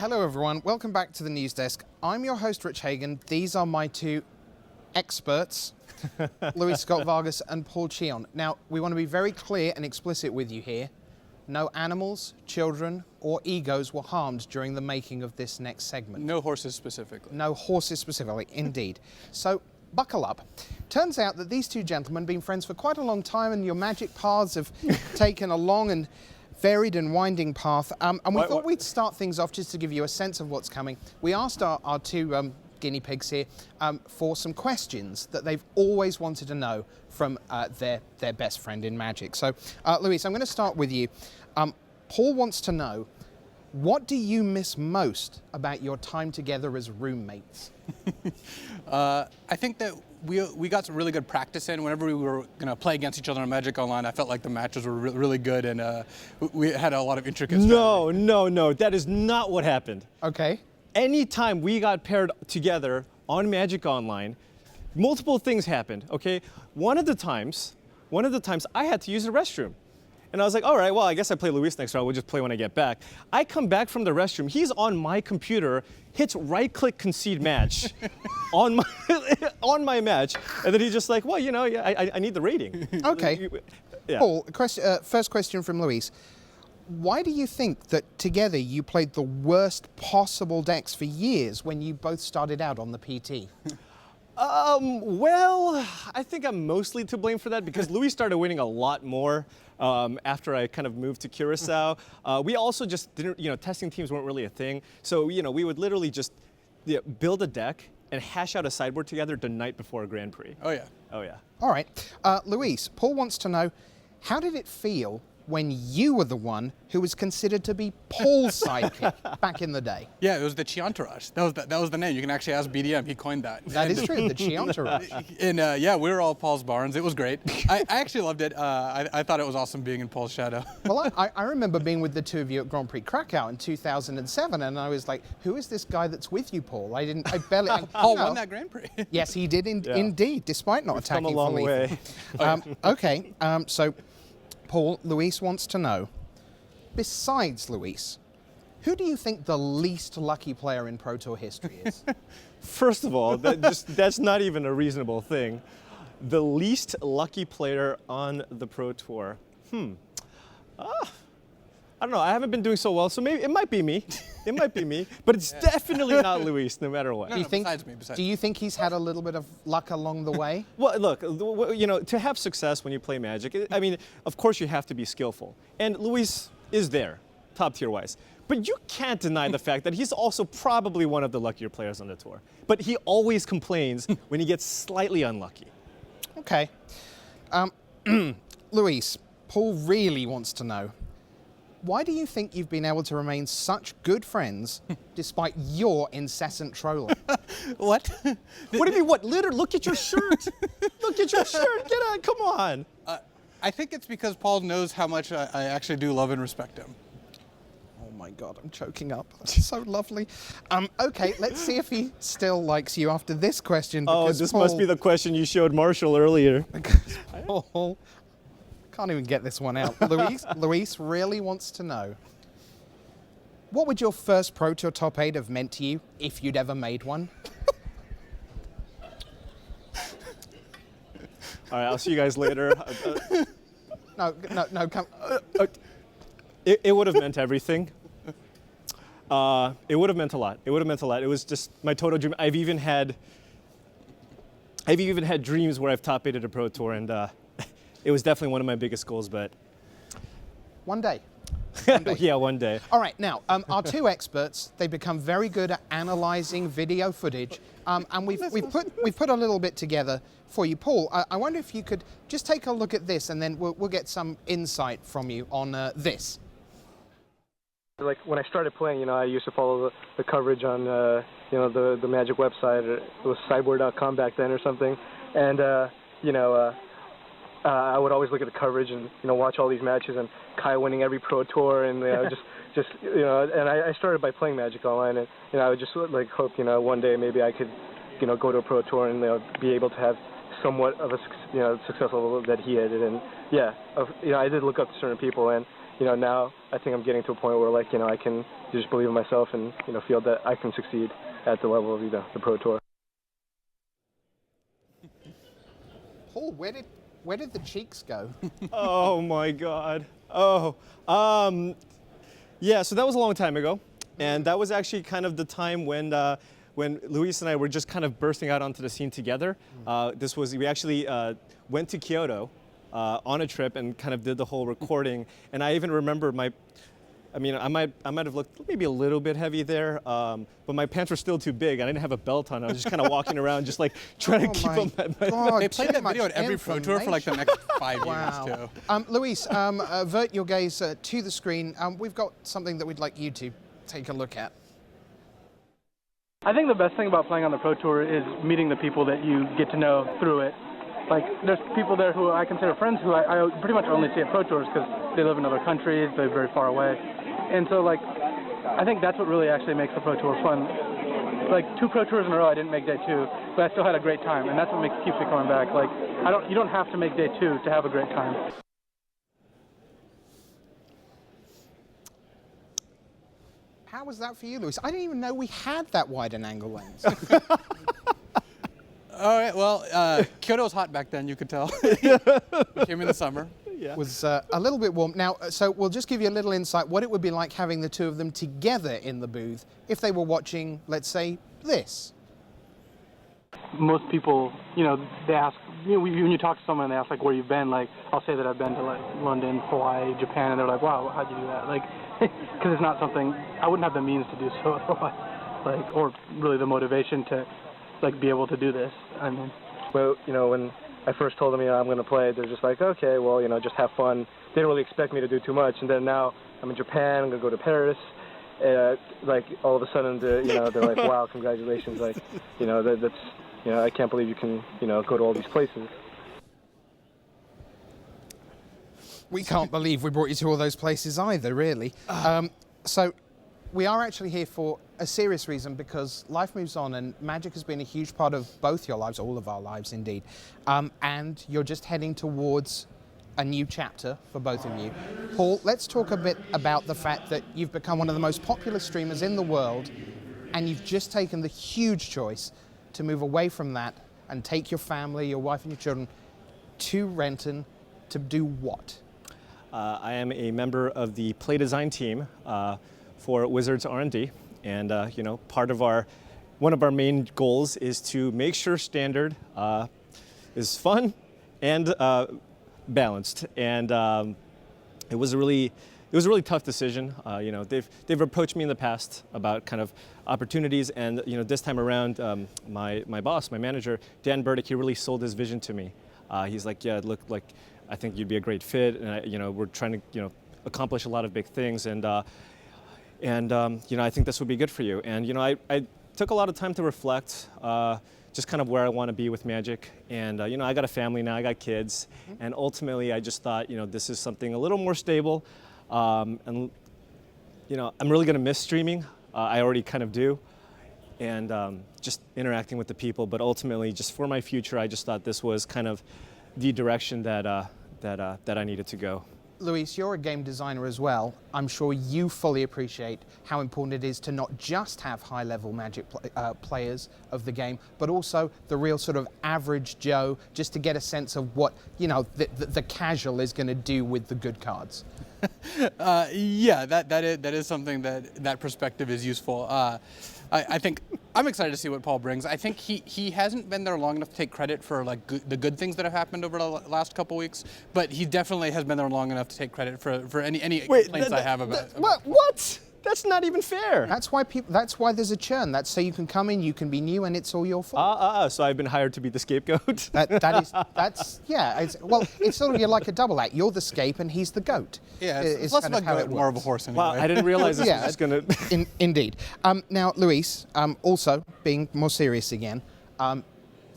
Hello everyone, welcome back to the news desk. I'm your host Rich Hagon. These are my two experts, Scott-Vargas and Paul Cheon. Now, we want to be very clear and explicit with you here. No animals, children, or egos were harmed during the making of this next segment. No horses specifically. No horses specifically, indeed. So, buckle up. Turns out that these two gentlemen have been friends for quite a long time, and your magic paths have taken a long and varied and winding path. And we thought we'd start things off just to give you a sense of what's coming. We asked our two guinea pigs here for some questions that they've always wanted to know from their best friend in magic. So, Luis, I'm going to start with you. Paul wants to know, what do you miss most about your time together as roommates? I think that we got some really good practice in. Whenever we were going to play against each other on Magic Online, I felt like the matches were really good, and we had a lot of intricate strategy. No, that is not what happened. Okay. Anytime we got paired together on Magic Online, multiple things happened, okay? One of the times I had to use the restroom. And I was like, all right, well, I guess I play Luis next round. We'll just play when I get back. I come back from the restroom. He's on my computer, hits right-click concede match on my match. And then he's just like, well, you know, I need the rating. Okay. Yeah. Paul, first question from Luis. Why do you think that together you played the worst possible decks for years when you both started out on the PT? Well, I think I'm mostly to blame for that because Luis started winning a lot more after I kind of moved to Curacao. We also just didn't, testing teams weren't really a thing. So, we would literally just build a deck and hash out a sideboard together the night before a Grand Prix. Oh, yeah. Oh, yeah. All right. Luis, Paul wants to know, how did it feel when you were the one who was considered to be Paul's sidekick back in the day? Yeah, it was the Cheon. That was the name. You can actually ask BDM. He coined that. That is true, the Cheon. And yeah, we were all Paul's Barnes. It was great. I actually loved it. I thought it was awesome being in Paul's shadow. Well, I remember being with the two of you at Grand Prix Krakow in 2007, and I was like, who is this guy that's with you, Paul? I barely... Paul won that Grand Prix. Yes, he did indeed, despite not attacking come a long way. Okay, so... Paul, Luis wants to know, besides Luis, who do you think the least lucky player in Pro Tour history is? First of all, that's not even a reasonable thing. The least lucky player on the Pro Tour. I don't know. I haven't been doing so well, so maybe it might be me. It might be me, but it's definitely not Luis, no matter what. No, besides me. Do you think he's had a little bit of luck along the way? Well, look, to have success when you play Magic, I mean, of course you have to be skillful, and Luis is there, top tier wise. But you can't deny the fact that he's also probably one of the luckier players on the tour. But he always complains when he gets slightly unlucky. Okay. Luis, Paul really wants to know, why do you think you've been able to remain such good friends despite your incessant trolling? What? What do you mean, what? Literally, look at your shirt. Look at your shirt. Get on, come on. I think it's because Paul knows how much I actually do love and respect him. Oh my God, I'm choking up. That's so lovely. Okay, let's see if he still likes you after this question. Oh, this must be the question you showed Marshall earlier. Paul can't even get this one out. Luis really wants to know, what would your first Pro Tour top 8 have meant to you if you'd ever made one? All right, I'll see you guys later. No, come. It would have meant everything. It would have meant a lot. It would have meant a lot. It was just my total dream. I've even had dreams where I've top 8'd a Pro Tour, and it was definitely one of my biggest goals, but... One day. Yeah, one day. All right, now, our two experts, they become very good at analyzing video footage, and we've put a little bit together for you. Paul, I wonder if you could just take a look at this, and then we'll get some insight from you on this. Like when I started playing, I used to follow the coverage on, the Magic website. It was cyborg.com back then or something, and I would always look at the coverage and watch all these matches and Kai winning every Pro Tour, and and I started by playing Magic Online, and I would just like hope one day maybe I could go to a Pro Tour and be able to have somewhat of a success level that he had, and I did look up to certain people, and now I think I'm getting to a point where like, I can just believe in myself and, feel that I can succeed at the level of, the Pro Tour. Paul, where did the cheeks go? Oh my God. Oh, yeah. So that was a long time ago, and that was actually kind of the time when Luis and I were just kind of bursting out onto the scene together. We actually went to Kyoto on a trip and kind of did the whole recording. And I even remember I might have looked maybe a little bit heavy there, but my pants were still too big. I didn't have a belt on. I was just kind of walking around, just like trying to keep them. God, They played that video at every Pro Tour for like the next 5 Wow. years too. Luis, avert your gaze to the screen. We've got something that we'd like you to take a look at. I think the best thing about playing on the Pro Tour is meeting the people that you get to know through it. Like, there's people there who I consider friends who I pretty much only see at Pro Tours because they live in other countries, they're very far away. And so, like, I think that's what really actually makes the Pro Tour fun. Like, 2 Pro Tours in a row, I didn't make day 2, but I still had a great time, and that's what keeps me coming back. Like, you don't have to make day 2 to have a great time. How was that for you, Luis? I didn't even know we had that wide an angle lens. All right, well, Kyoto was hot back then, you could tell. It came in the summer. Yeah. Was a little bit warm. Now, so we'll just give you a little insight what it would be like having the two of them together in the booth if they were watching, let's say, this. Most people, they ask, when you talk to someone and they ask, like, where you've been, like, I'll say that I've been to, like, London, Hawaii, Japan, and they're like, wow, how'd you do that? Like, because it's not something, I wouldn't have the means to do so otherwise, like, or really the motivation to, like, be able to do this. I mean. Well, when I first told them, I'm going to play, they're just like, okay, well, just have fun. They didn't really expect me to do too much. And then now I'm in Japan, I'm going to go to Paris. Like, all of a sudden, they're like, wow, congratulations. Like, that's, I can't believe you can, go to all these places. We can't believe we brought you to all those places either, really. So we are actually here for a serious reason because life moves on and Magic has been a huge part of both your lives, all of our lives indeed. And you're just heading towards a new chapter for both of you. Paul, let's talk a bit about the fact that you've become one of the most popular streamers in the world and you've just taken the huge choice to move away from that and take your family, your wife and your children to Renton to do what? I am a member of the play design team for Wizards R&D, and part of one of our main goals is to make sure Standard is fun and balanced. And it was a really tough decision. They've approached me in the past about kind of opportunities, and this time around, my boss, my manager, Dan Burdick, he really sold his vision to me. He's like, yeah, look, like I think you'd be a great fit, and we're trying to accomplish a lot of big things, and I think this would be good for you. And I took a lot of time to reflect, just kind of where I want to be with Magic, and I got a family now, I got kids, and ultimately I just thought this is something a little more stable, and I'm really going to miss streaming. I already kind of do, and just interacting with the people. But ultimately, just for my future, I just thought this was kind of the direction that I needed to go. Luis, you're a game designer as well. I'm sure you fully appreciate how important it is to not just have high-level Magic players of the game, but also the real sort of average Joe, just to get a sense of what the casual is going to do with the good cards. Yeah, that is something that perspective is useful. I think I'm excited to see what Paul brings. I think he hasn't been there long enough to take credit for like the good things that have happened over the last couple weeks, but he definitely has been there long enough to take credit for any complaints I have about. What? That's not even fair. That's why there's a churn. That's so you can come in, you can be new, and it's all your fault. So I've been hired to be the scapegoat. It's sort of like a double act. You're the scape, and he's the goat. Yeah, it's less of a goat, more of a horse anyway. Wow, I didn't realize this was going to. Indeed. Now, Luis, also being more serious again,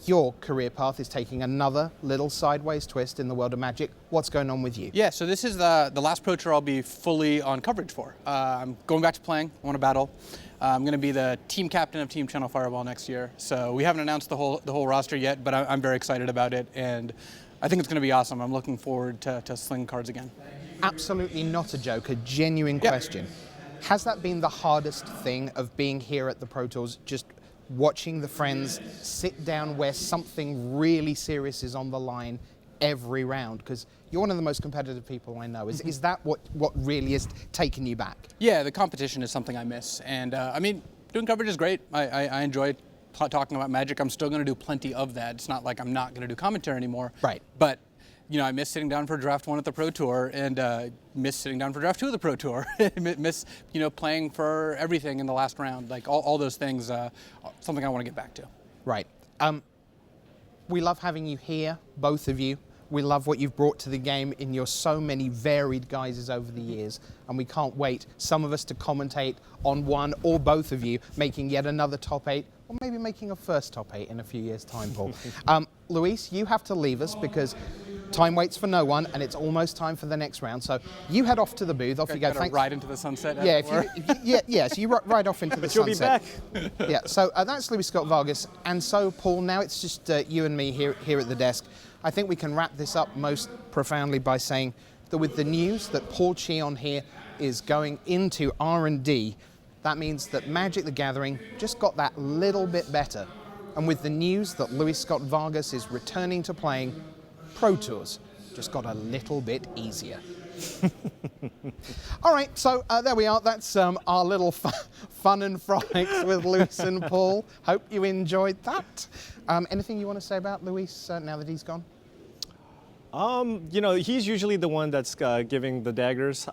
your career path is taking another little sideways twist in the world of Magic. What's going on with you? Yeah, so this is the last Pro Tour I'll be fully on coverage for. I'm going back to playing. I want to battle. I'm going to be the team captain of Team Channel Fireball next year. So we haven't announced the whole roster yet, but I'm very excited about it, and I think it's going to be awesome. I'm looking forward to sling cards again. absolutely not a joke, a genuine question. Has that been the hardest thing of being here at the Pro Tours, just watching the friends sit down where something really serious is on the line every round? Because you're one of the most competitive people I know. Is that what really is taking you back? Yeah, the competition is something I miss. And I mean, doing coverage is great. I enjoy talking about Magic. I'm still going to do plenty of that. It's not like I'm not going to do commentary anymore. Right. But you know, I miss sitting down for Draft 1 at the Pro Tour, and miss sitting down for Draft 2 at the Pro Tour. Miss, you know, playing for everything in the last round. Like all those things, something I want to get back to. Right. We love having you here, both of you. We love what you've brought to the game in your so many varied guises over the years, and we can't wait, some of us to commentate on one or both of you making yet another top 8, or maybe making a first top 8 in a few years' time, Paul. Luis, you have to leave us because time waits for no one, and it's almost time for the next round. So you head off to the booth. Off you go. Thanks. Ride into the sunset. Yeah, so you ride off into the But you'll be sunset. back. Yeah. So that's Luis Scott-Vargas, and so Paul. Now it's just you and me here at the desk. I think we can wrap this up most profoundly by saying that with the news that Paul Cheon here is going into R&D, that means that Magic the Gathering just got that little bit better. And with the news that Luis Scott-Vargas is returning to playing, Pro Tours just got a little bit easier. All right, so there we are. That's our little fun and frolics with Luis and Paul. Hope you enjoyed that. Anything you want to say about Luis now that he's gone? You know, he's usually the one that's giving the daggers.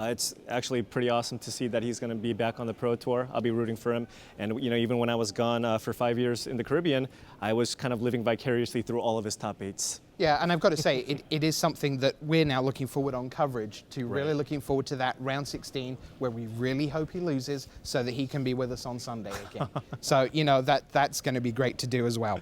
It's actually pretty awesome to see that he's going to be back on the Pro Tour. I'll be rooting for him. And, you know, even when I was gone for 5 years in the Caribbean, I was kind of living vicariously through all of his top 8s. Yeah, and I've got to say, it is something that we're now looking forward on coverage to, really looking forward to that round 16 where we really hope he loses so that he can be with us on Sunday again. So, you know, that's going to be great to do as well.